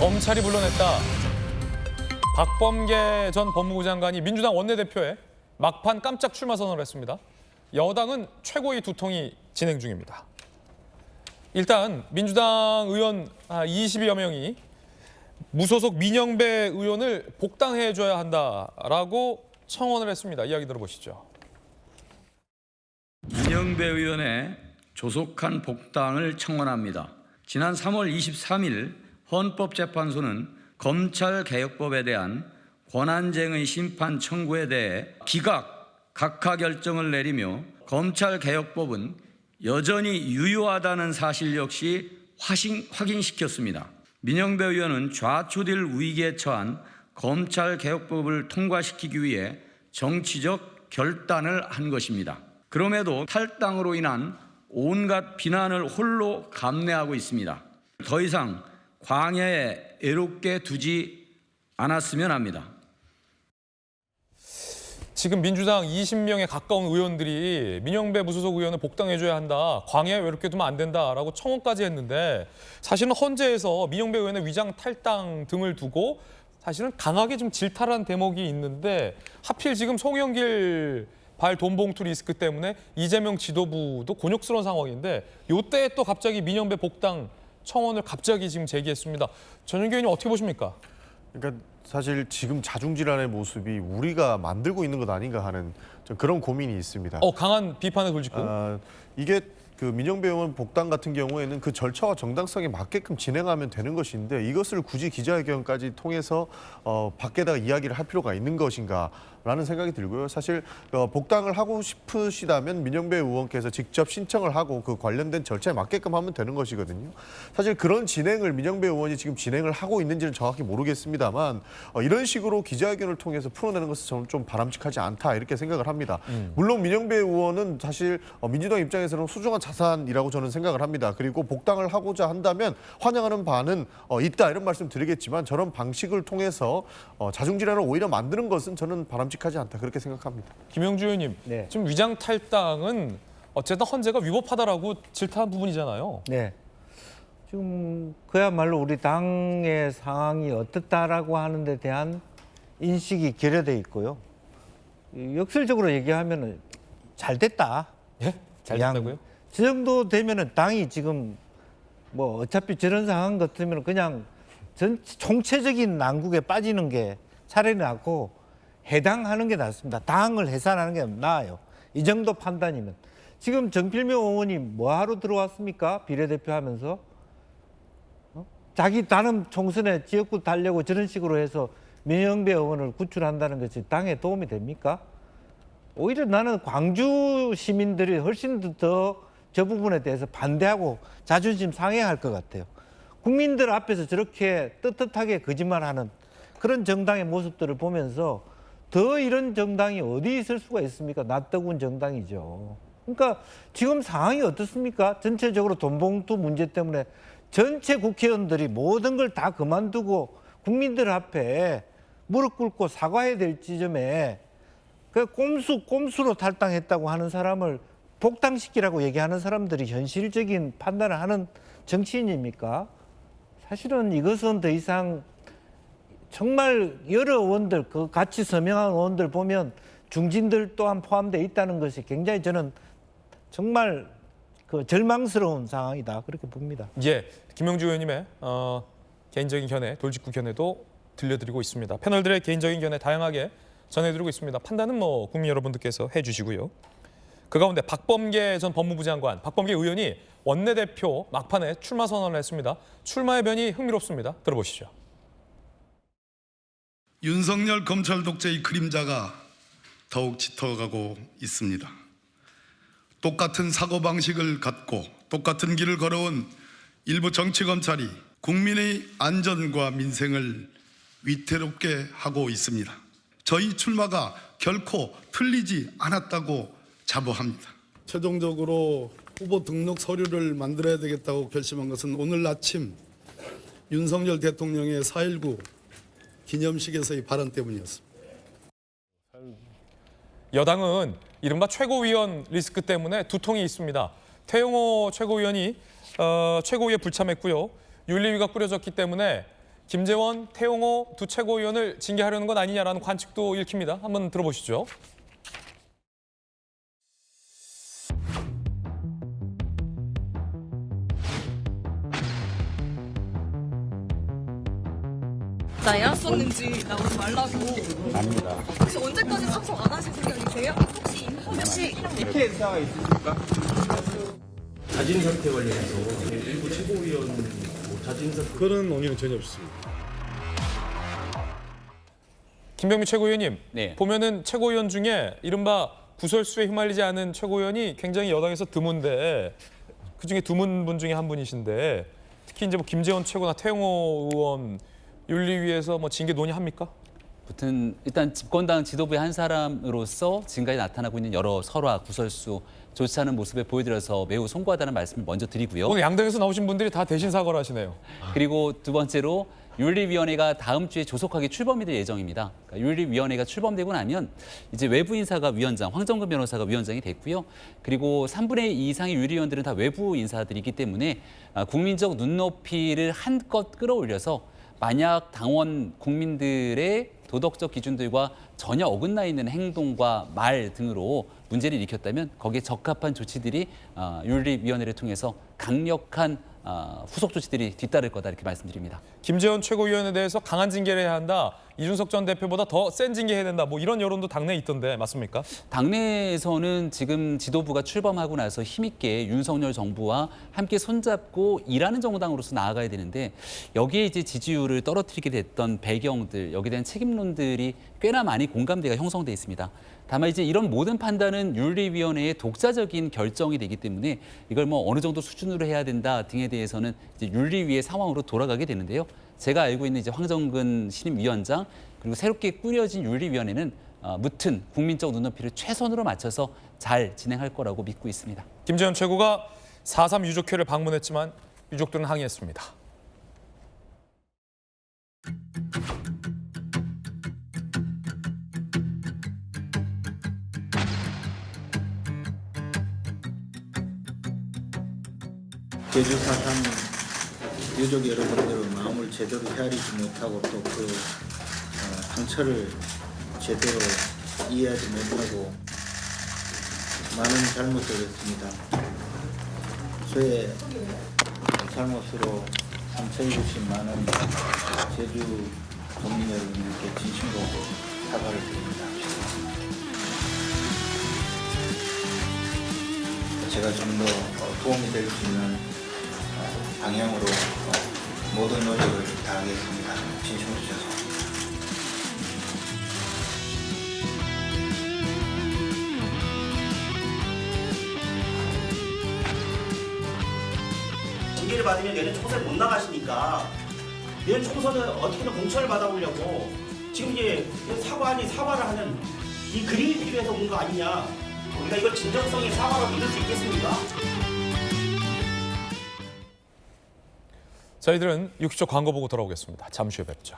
검찰이 물러냈다. 박범계 전 법무부 장관이 민주당 원내대표에 막판 깜짝 출마 선언을 했습니다. 여당은 최고위 두통이 진행 중입니다. 일단 민주당 의원 20여 명이 무소속 민영배 의원을 복당해줘야 한다라고 청원을 했습니다. 이야기 들어보시죠. 민영배 의원의 조속한 복당을 청원합니다. 지난 3월 23일 헌법재판소는 검찰개혁법에 대한 권한쟁의 심판 청구에 대해 기각, 각하 결정을 내리며 검찰개혁법은 여전히 유효하다는 사실 역시 확인시켰습니다. 민영배 의원은 좌초될 위기에 처한 검찰개혁법을 통과시키기 위해 정치적 결단을 한 것입니다. 그럼에도 탈당으로 인한 온갖 비난을 홀로 감내하고 있습니다. 더 이상 광야에 애롭게 두지 않았으면 합니다. 지금 민주당 20명에 가까운 의원들이 민영배 무소속 의원을 복당해줘야 한다. 광야에 외롭게 두면 안 된다라고 청원까지 했는데 사실은 헌재에서 민영배 의원의 위장 탈당 등을 두고 사실은 강하게 좀 질타한 대목이 있는데 하필 지금 송영길 발 돈봉투 리스크 때문에 이재명 지도부도 곤욕스러운 상황인데 이때 또 갑자기 민영배 복당 청원을 갑자기 지금 제기했습니다. 전윤기 의원님 어떻게 보십니까? 그러니까 사실 지금 자중질환의 모습이 우리가 만들고 있는 것 아닌가 하는 좀 그런 고민이 있습니다. 강한 비판의 돌직구. 이게 그 민영배 의원 복당 같은 경우에는 그 절차와 정당성에 맞게끔 진행하면 되는 것인데 이것을 굳이 기자회견까지 통해서 밖에다가 이야기를 할 필요가 있는 것인가라는 생각이 들고요. 사실 복당을 하고 싶으시다면 민영배 의원께서 직접 신청을 하고 그 관련된 절차에 맞게끔 하면 되는 것이거든요. 사실 그런 진행을 민영배 의원이 지금 진행을 하고 있는지는 정확히 모르겠습니다만 이런 식으로 기자회견을 통해서 풀어내는 것은 저는 좀 바람직하지 않다 이렇게 생각을 합니다. 물론 민영배 의원은 사실 민주당 입장에서는 소중한 자산이라고 저는 생각을 합니다. 그리고 복당을 하고자 한다면 환영하는 바는 있다 이런 말씀 드리겠지만 저런 방식을 통해서 자중질환을 오히려 만드는 것은 저는 바람직하지 않다 그렇게 생각합니다. 김영주 의원님, 네. 지금 위장 탈당은 어쨌든 헌재가 위법하다라고 질타한 부분이잖아요. 네. 지금 그야말로 우리 당의 상황이 어떻다라고 하는 데 대한 인식이 결여돼 있고요. 역설적으로 얘기하면 잘 됐다. 예? 잘 됐다고요? 저 정도 되면은 당이 지금 뭐 어차피 저런 상황 같으면 그냥 총체적인 난국에 빠지는 게 차라리 낫고 해당하는 게 낫습니다. 당을 해산하는 게 나아요. 이 정도 판단이면. 지금 정필묘 의원이 뭐하러 들어왔습니까? 비례대표 하면서. 자기 다른 총선에 지역구 달려고 저런 식으로 해서 민영배 의원을 구출한다는 것이 당에 도움이 됩니까? 오히려 나는 광주 시민들이 훨씬 더 저 부분에 대해서 반대하고 자존심 상해할 것 같아요. 국민들 앞에서 저렇게 떳떳하게 거짓말하는 그런 정당의 모습들을 보면서 더 이런 정당이 어디 있을 수가 있습니까? 낯뜨거운 정당이죠. 그러니까 지금 상황이 어떻습니까? 전체적으로 돈봉투 문제 때문에 전체 국회의원들이 모든 걸 다 그만두고 국민들 앞에 무릎 꿇고 사과해야 될 지점에 그 꼼수로 탈당했다고 하는 사람을 복당시키라고 얘기하는 사람들이 현실적인 판단을 하는 정치인입니까? 사실은 이것은 더 이상 정말 여러 의원들, 그 같이 서명한 의원들 보면 중진들 또한 포함되어 있다는 것이 굉장히 저는 정말 그 절망스러운 상황이다. 그렇게 봅니다. 예, 김영주 의원님의 개인적인 견해, 돌직구 견해도 들려드리고 있습니다. 패널들의 개인적인 견해 다양하게 전해드리고 있습니다. 판단은 뭐 국민 여러분들께서 해주시고요. 그 가운데 박범계 전 법무부 장관, 박범계 의원이 원내대표 막판에 출마 선언을 했습니다. 출마의 변이 흥미롭습니다. 들어보시죠. 윤석열 검찰 독재의 그림자가 더욱 짙어가고 있습니다. 똑같은 사고방식을 갖고 똑같은 길을 걸어온 일부 정치검찰이 국민의 안전과 민생을 위태롭게 하고 있습니다. 저희 출마가 결코 틀리지 않았다고 자부합니다. 최종적으로 후보 등록 서류를 만들어야 되겠다고 결심한 것은 오늘 아침 윤석열 대통령의 4.19 기념식에서의 발언 때문이었습니다. 여당은 이른바 최고위원 리스크 때문에 두통이 있습니다. 태영호 최고위원이 최고위에 불참했고요. 윤리위가 꾸려졌기 때문에 김재원, 태용호 두 최고위원을 징계하려는 건 아니냐라는 관측도 읽힙니다. 한번 들어보시죠. 나야 썼는지 나오지 말라고. 아닙니다. 혹시 언제까지 방송 안 하실 생각이세요? 혹시 이렇게 의사가 있으십니까? 자진 선택 관련해서 일부 최고위원 자진 선택 그런 논의는 전혀 없습니다. 김병민 최고위원님, 네. 보면은 최고위원 중에 이른바 구설수에 휘말리지 않은 최고위원이 굉장히 여당에서 드문데 그중에 드문 분 중에 한 분이신데 특히 이제 뭐 김재원 최고나 태용호 의원 윤리위에서 뭐 징계 논의합니까? 아무튼 일단 집권당 지도부의 한 사람으로서 지금까지 나타나고 있는 여러 설화, 구설수, 좋지 않은 모습을 보여드려서 매우 송구하다는 말씀을 먼저 드리고요. 오늘 양당에서 나오신 분들이 다 대신 사과를 하시네요. 그리고 두 번째로 윤리위원회가 다음 주에 조속하게 출범이 될 예정입니다. 그러니까 윤리위원회가 출범되고 나면 이제 외부 인사가 위원장, 황정근 변호사가 위원장이 됐고요. 그리고 3분의 2 이상의 윤리위원들은 다 외부 인사들이기 때문에 국민적 눈높이를 한껏 끌어올려서 만약 당원 국민들의 도덕적 기준들과 전혀 어긋나 있는 행동과 말 등으로 문제를 일으켰다면 거기에 적합한 조치들이 윤리위원회를 통해서 강력한 후속 조치들이 뒤따를 거다 이렇게 말씀드립니다. 김재원 최고위원에 대해서 강한 징계를 해야 한다. 이준석 전 대표보다 더 센 징계해야 된다. 뭐 이런 여론도 당내에 있던데 맞습니까? 당내에서는 지금 지도부가 출범하고 나서 힘있게 윤석열 정부와 함께 손잡고 일하는 정당으로서 나아가야 되는데 여기에 이제 지지율을 떨어뜨리게 됐던 배경들, 여기에 대한 책임론들이 꽤나 많이 공감대가 형성돼 있습니다. 다만 이제 이런 모든 판단은 윤리위원회의 독자적인 결정이 되기 때문에 이걸 뭐 어느 정도 수준으로 해야 된다 등에 대해서는 이제 윤리위의 상황으로 돌아가게 되는데요. 제가 알고 있는 이제 황정근 신임위원장 그리고 새롭게 꾸려진 윤리위원회는 무튼 국민적 눈높이를 최선으로 맞춰서 잘 진행할 거라고 믿고 있습니다. 김재원 최고가 4.3 유족회를 방문했지만 유족들은 항의했습니다. 제주 4.3 유족 여러분들의 마음을 제대로 헤아리지 못하고 또 그 상처를 제대로 이해하지 못하고 많은 잘못을 했습니다. 저의 잘못으로 상처 입으신 많은 제주 국민 여러분들께 진심으로 사과를 드립니다. 제가 좀 더 도움이 될 수 있는 방향으로 모든 노력을 다하겠습니다. 진심으로 죄송합니다. 징계를 받으면 내년 총선에 못 나가시니까 내년 총선은 어떻게든 공천을 받아보려고 지금 이제 사과 아닌 사과를 하는 이 그림이 필요해서 온 거 아니냐. 우리가 이걸 진정성의 사과로 믿을 수 있겠습니까? 저희들은 60초 광고 보고 돌아오겠습니다. 잠시 후에 뵙죠.